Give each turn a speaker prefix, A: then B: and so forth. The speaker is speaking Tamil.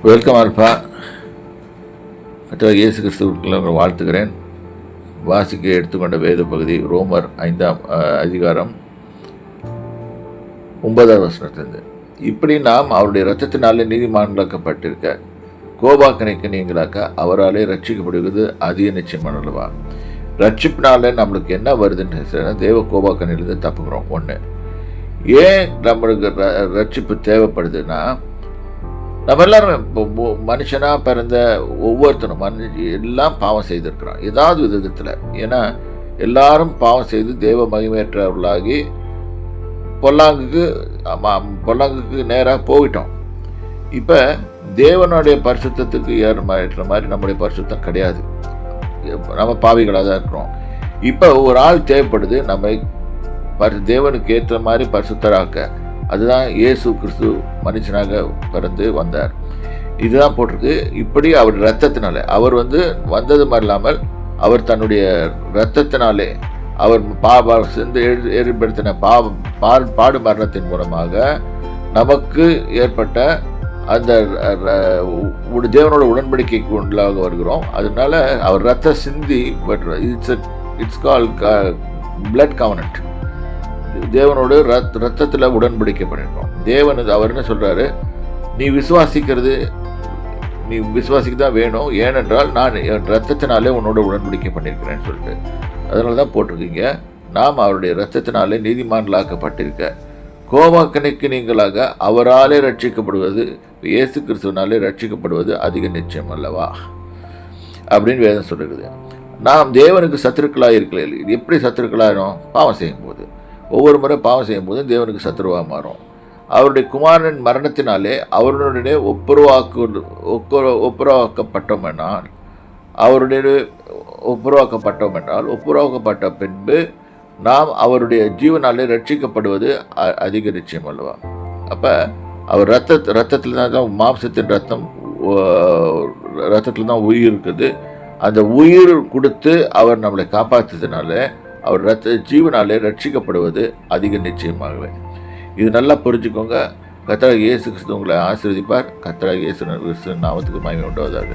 A: Welcome alpha. கர்த்தராகிய இயேசு கிறிஸ்துவுக்குள்ள வாழ்த்துகிறேன். வாசிக்க எடுத்துக்கொண்ட வேத பகுதி ரோமர் 5ஆம் அதிகாரம் 9ஆம் வசனத்திலிருந்து. இப்படி நாம் அவருடைய இரத்தத்தினாலே நீதிமான்களாக்கப்பட்டிருக்க கோபாக்கனைக்கு நீங்களாக்க அவராலே ரட்சிக்கப்படுவது அதிக நிச்சயமான அல்லவா? ரட்சிப்பினால நம்மளுக்கு என்ன வருதுன்னு தேவ கோபாக்கனிலிருந்து தப்புக்கிறோம். ஒன்று, ஏன் நம்மளுக்கு ரட்சிப்பு தேவைப்படுதுன்னா, நம்ம எல்லாரும் இப்போ மனுஷனாக பிறந்த ஒவ்வொருத்தரும் எல்லாம் பாவம் செய்திருக்கிறோம் ஏதாவது விதத்தில். ஏன்னா எல்லாரும் பாவம் செய்து தேவ மகிமையற்றவர்களாகி பொல்லாங்குக்கு நேராக போயிட்டோம். இப்போ தேவனுடைய பரிசுத்தத்துக்கு ஏற்ற மாதிரி நம்முடைய பரிசுத்தம் கிடையாது. நம்ம பாவிகளாக தான் இருக்கிறோம். இப்போ ஒரு ஆள் தேவைப்படுது நம்மை தேவனுக்கு ஏற்ற மாதிரி பரிசுத்தராக்க. அதுதான் இயேசு கிறிஸ்து மனுஷனாக பிறந்து வந்தார். இதுதான் போட்டிருக்கு. இப்படி அவர் இரத்தத்தினாலே அவர் வந்தது மாதிரி இல்லாமல் அவர் தன்னுடைய இரத்தத்தினாலே அவர் சிந்து ஏற்படுத்தின பாடு மரணத்தின் மூலமாக நமக்கு ஏற்பட்ட அந்த தேவனோட உடன்படிக்கைக்கு உள்ளாக வருகிறோம். அதனால அவர் ரத்த சிந்தி இட்ஸ் கால் பிளட் கவனன்ட். தேவனோடு ரத்தத்தில் உடன்படிக்கப்பட்டிருக்கோம். தேவன் அவர் என்ன சொல்கிறாரு, நீ விசுவாசிக்க தான் வேணும், ஏனென்றால் நான் என் ரத்தத்தினாலே உன்னோட உடன்படிக்கை பண்ணியிருக்கிறேன்னு சொல்லிட்டு. அதனால தான் போட்டிருக்கீங்க, நாம் அவருடைய ரத்தத்தினாலே நீதிமான்களாக்கப்பட்டிருக்க கோபாக்கனைக்கு நீங்களாக அவராலே ரட்சிக்கப்படுவது, இயேசு கிறிஸ்துவனாலே ரட்சிக்கப்படுவது அதிக நிச்சயம் அல்லவா அப்படின்னு வேதம் சொல்லுகிறது. நாம் தேவனுக்கு சத்துருக்களாக இருக்கல. எப்படி சத்துருக்களாகிறோம்? பாவம் செய்யும்போது. ஒவ்வொரு முறை பாவம் செய்யும்போது தேவனுக்கு சத்துருவாக மாறும். அவருடைய குமாரனின் மரணத்தினாலே அவருடைய ஒப்புரவாக்கப்பட்டோம் என்றால் ஒப்புரவாக்கப்பட்ட பின்பு நாம் அவருடைய ஜீவனாலே ரட்சிக்கப்படுவது அதிக நிச்சயம் அல்லவா? அப்போ அவர் ரத்தத்தில் தான் மாம்சத்தின் ரத்தத்தில் தான் உயிர் இருக்குது. அந்த உயிர் கொடுத்து அவர் நம்மளை காப்பாற்றுறதுனால அவர் ஜீவனாலே ரட்சிக்கப்படுவது அதிக நிச்சயமாகவே. இது நல்லா புரிஞ்சுக்கோங்க. கர்த்தராகிய இயேசு கிறிஸ்து உங்களை ஆசீர்வதிப்பார். கர்த்தராகிய இயேசு நாமத்துக்கு மகிமை உண்டாவதாக.